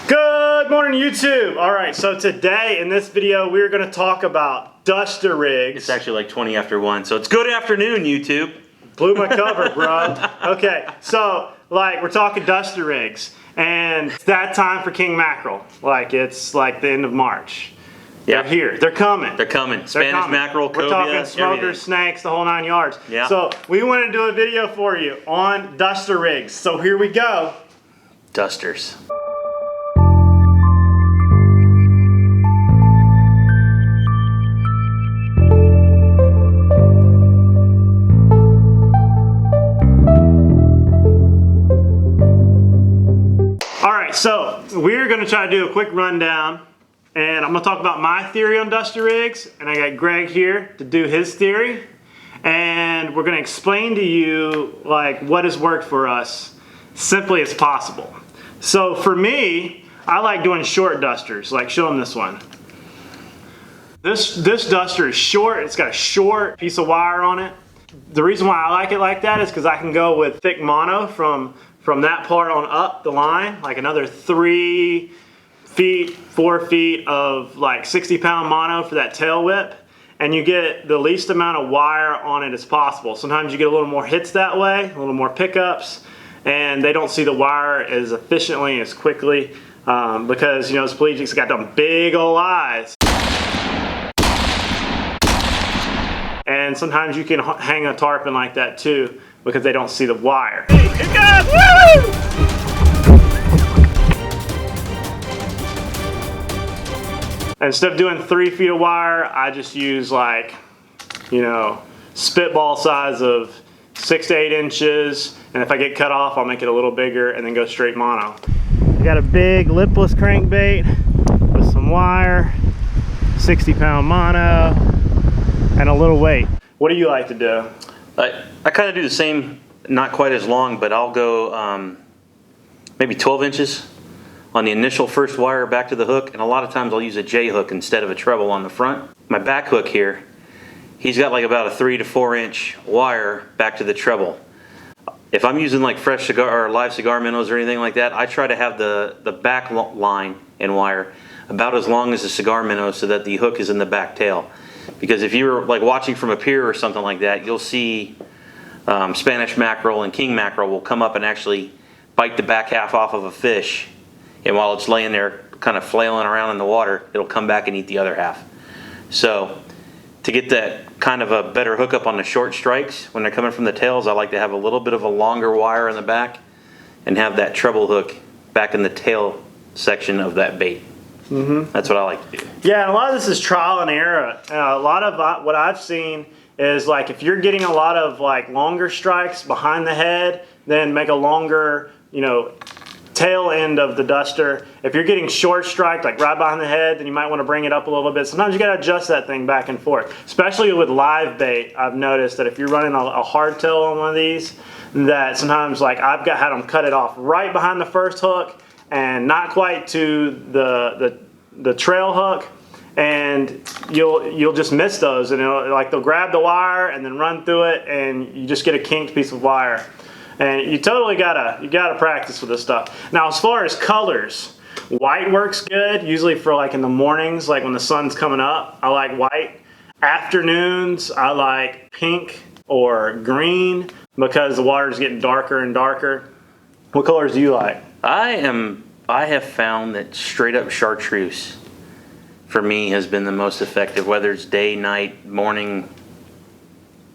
Good morning, YouTube. All right, so today in this video we're going to talk about duster rigs. It's actually like 20 after 1, so it's good afternoon, YouTube. Blew my cover, bro. Okay, so like we're talking duster rigs, and it's that time for King Mackerel. Like it's like the end of March. Yeah. They're here. They're coming. They're coming. Spanish mackerel, cobia, we're talking smokers, everything. snakes, the whole 9 yards. Yeah. So we want to do a video for you on duster rigs. So here we go. Dusters. All right, so we're going to try to do a quick rundown, and I'm going to talk about my theory on duster rigs, and I got Greg here to do his theory, and we're going to explain to you like what has worked for us simply as possible. So for me, I like doing short dusters, like show them this one. This duster is short. It's got a short piece of wire on it. The reason why I like it like that is because I can go with thick mono from that part on up the line, like another 3 feet, 4 feet of like 60-pound mono for that tail whip, and you get the least amount of wire on it as possible. Sometimes you get a little more hits that way, a little more pickups, and they don't see the wire as efficiently, as quickly, because, you know, this Pelagics got them big old eyes. And sometimes you can hang a tarpon like that too, because they don't see the wire. Hey, here it goes! Woo! Instead of doing 3 feet of wire, I just use like, you know, spitball size of 6 to 8 inches. And if I get cut off, I'll make it a little bigger and then go straight mono. I got a big lipless crankbait with some wire, 60-pound mono, and a little weight. What do you like to do? I kind of do the same, not quite as long, but I'll go maybe 12 inches on the initial first wire back to the hook, and a lot of times I'll use a J hook instead of a treble on the front. My back hook here, he's got like about a 3 to 4 inch wire back to the treble. If I'm using like fresh cigar or live cigar minnows or anything like that, I try to have the back line and wire about as long as the cigar minnow so that the hook is in the back tail. Because if you're like watching from a pier or something like that, you'll see Spanish mackerel and king mackerel will come up and actually bite the back half off of a fish, and while it's laying there kind of flailing around in the water, it'll come back and eat the other half. So to get that kind of a better hookup on the short strikes when they're coming from the tails, I like to have a little bit of a longer wire in the back and have that treble hook back in the tail section of that bait. Mm-hmm. That's what I like to do. Yeah, and a lot of this is trial and error. A lot of what I've seen is like if you're getting a lot of like longer strikes behind the head, then make a longer, you know, tail end of the duster. If you're getting short strike, like right behind the head, then you might want to bring it up a little bit. Sometimes you got to adjust that thing back and forth, especially with live bait. I've noticed that if you're running a hardtail on one of these, that sometimes like I've had them cut it off right behind the first hook and not quite to the trail hook, and you'll just miss those, and they'll grab the wire and then run through it, and you just get a kinked piece of wire. And you totally gotta practice with this stuff. Now, as far as colors, white works good, usually for like in the mornings, like when the sun's coming up, I like white. Afternoons, I like pink or green because the water's getting darker and darker. What colors do you like? I have found that straight up chartreuse for me has been the most effective, whether it's day, night, morning,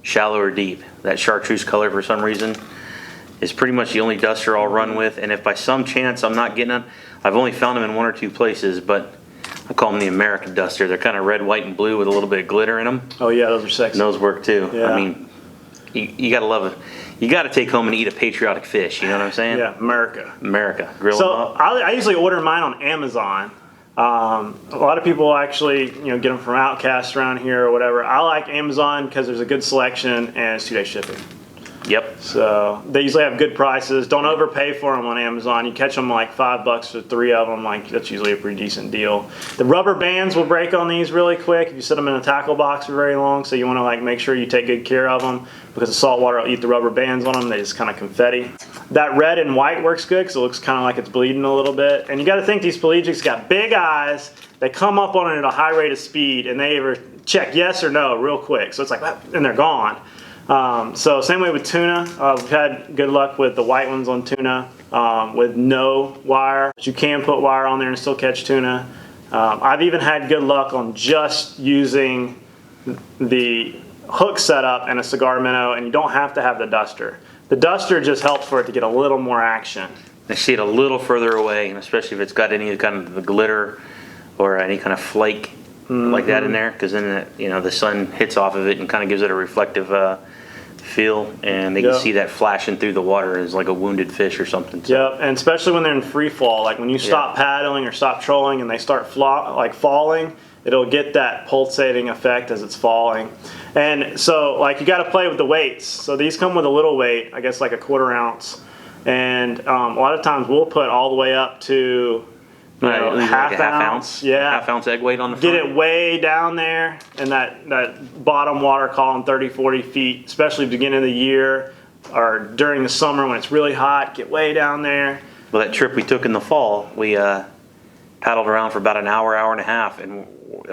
shallow or deep. That chartreuse color for some reason is pretty much the only duster I'll run with, and if by some chance I'm not getting them, I've only found them in 1 or 2 places, but I call them the American duster. They're kind of red, white, and blue with a little bit of glitter in them. Oh yeah, those are sexy. And those work too. Yeah. I mean, you gotta love it. You gotta take home and eat a patriotic fish, you know what I'm saying? Yeah, America. Grill them up. I usually order mine on Amazon. A lot of people actually, you know, get them from Outcast around here or whatever. I like Amazon because there's a good selection and it's 2-day shipping. Yep. So they usually have good prices. Don't overpay for them on Amazon. You catch them like $5 for 3 of them. Like that's usually a pretty decent deal. The rubber bands will break on these really quick if you set them in a tackle box for very long. So you want to like make sure you take good care of them because the salt water will eat the rubber bands on them. They just kind of confetti. That red and white works good because it looks kind of like it's bleeding a little bit. And you got to think these pelagics got big eyes. They come up on it at a high rate of speed and they ever check yes or no real quick. So it's like, and they're gone. So same way with tuna. We've had good luck with the white ones on tuna with no wire. But you can put wire on there and still catch tuna. I've even had good luck on just using the hook setup and a cigar minnow, and you don't have to have the duster. The duster just helps for it to get a little more action. I see it a little further away, and especially if it's got any kind of the glitter or any kind of flake like that in there, because then the sun hits off of it and kind of gives it a reflective feel, and they can see that flashing through the water as like a wounded fish or something. So. Yep, and especially when they're in free fall, like when you stop paddling or stop trolling and they start falling, it'll get that pulsating effect as it's falling. And so like you got to play with the weights. So these come with a little weight, I guess like a 1/4 ounce, and a lot of times we'll put all the way up to half ounce. Yeah, half ounce egg weight on the front. Get it way down there in that bottom water column, 30-40 feet, especially beginning of the year or during the summer when it's really hot. Get way down there. Well, that trip we took in the fall, we paddled around for about an hour, hour and a half, and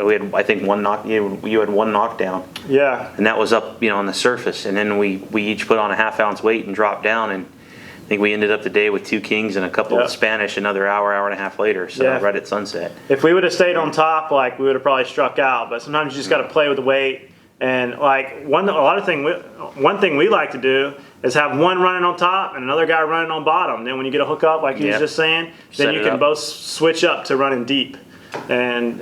we had, I think, you had one knockdown. Yeah. And that was up, on the surface, and then we each put on a half ounce weight and dropped down, and I think we ended up the day with 2 kings and a couple of Spanish another hour, hour and a half later, so right at sunset. If we would have stayed on top, like we would have probably struck out, but sometimes you just got to play with the weight. And like one thing we like to do is have one running on top and another guy running on bottom. Then when you get a hook up, like he was just saying, then you can both switch up to running deep. And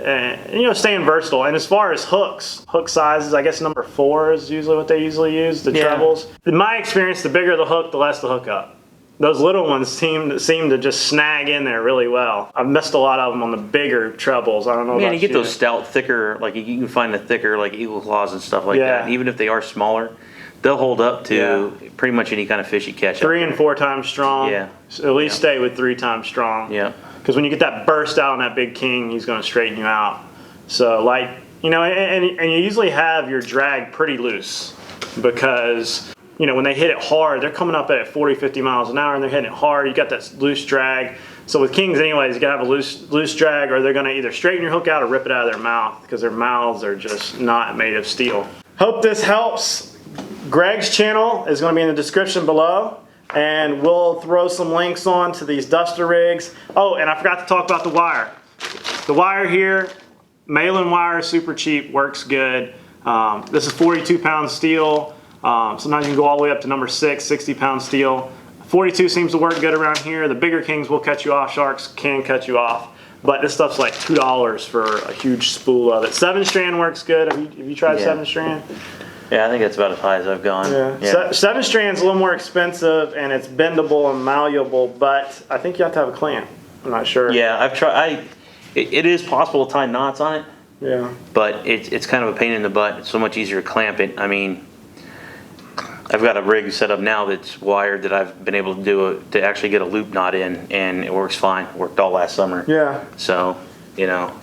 staying versatile. And as far as hook sizes, I guess number 4 is usually what they usually use, the trebles. In my experience, the bigger the hook, the less the hook up. Those little ones seem to just snag in there really well. I've missed a lot of them on the bigger trebles. I don't know. You get those stout, thicker, like you can find the thicker, like eagle claws and stuff like that. Even if they are smaller, they'll hold up to pretty much any kind of fish you catch. 3 and 4 times strong. Yeah. So at least stay with 3 times strong. Yeah. Because when you get that burst out on that big king, he's going to straighten you out. So and you usually have your drag pretty loose because when they hit it hard, they're coming up at 40, 50 miles an hour and they're hitting it hard. You got that loose drag. So with kings anyways, you got to have a loose drag or they're going to either straighten your hook out or rip it out of their mouth because their mouths are just not made of steel. Hope this helps. Greg's channel is going to be in the description below. And we'll throw some links on to these duster rigs. Oh, and I forgot to talk about the wire. The wire here, Malin wire, super cheap, works good. This is 42-pound steel. Sometimes you can go all the way up to number 6, 60-pound steel. 42 seems to work good around here. The bigger kings will cut you off. Sharks can cut you off. But this stuff's like $2 for a huge spool of it. 7-strand works good. Have you tried 7-strand? Yeah, I think that's about as high as I've gone. Yeah. 7-strand's a little more expensive and it's bendable and malleable, but I think you have to have a clamp. I'm not sure. Yeah, I've tried. It is possible to tie knots on it. Yeah. But it's kind of a pain in the butt. It's so much easier to clamp it. I mean, I've got a rig set up now that's wired that I've been able to actually get a loop knot in, and it works fine. It worked all last summer. Yeah. So, Yeah,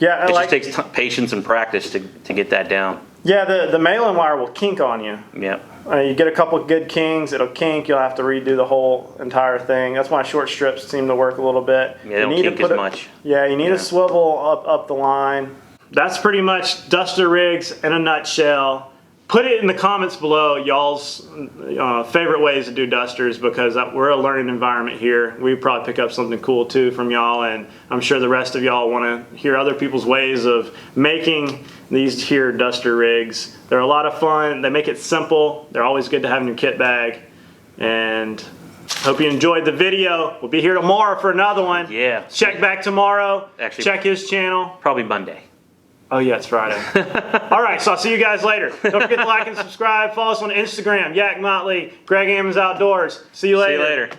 it just takes patience and practice to get that down. Yeah, the Malin wire will kink on you. Yep. You get a couple of good kings, it'll kink. You'll have to redo the whole entire thing. That's why short strips seem to work a little bit. Yeah, they don't kink as much. Yeah, you need a swivel up the line. That's pretty much duster rigs in a nutshell. Put it in the comments below y'all's favorite ways to do dusters because we're a learning environment here. We probably pick up something cool too from y'all, and I'm sure the rest of y'all want to hear other people's ways of making these here duster rigs. They're a lot of fun. They make it simple. They're always good to have in your kit bag. And hope you enjoyed the video. We'll be here tomorrow for another one. Yeah. Check back tomorrow. Actually, check his channel. Probably Monday. Oh yeah, it's Friday. All right, so I'll see you guys later. Don't forget to like and subscribe. Follow us on Instagram, Yak Motley, Greg Ammons Outdoors. See you later. See you later.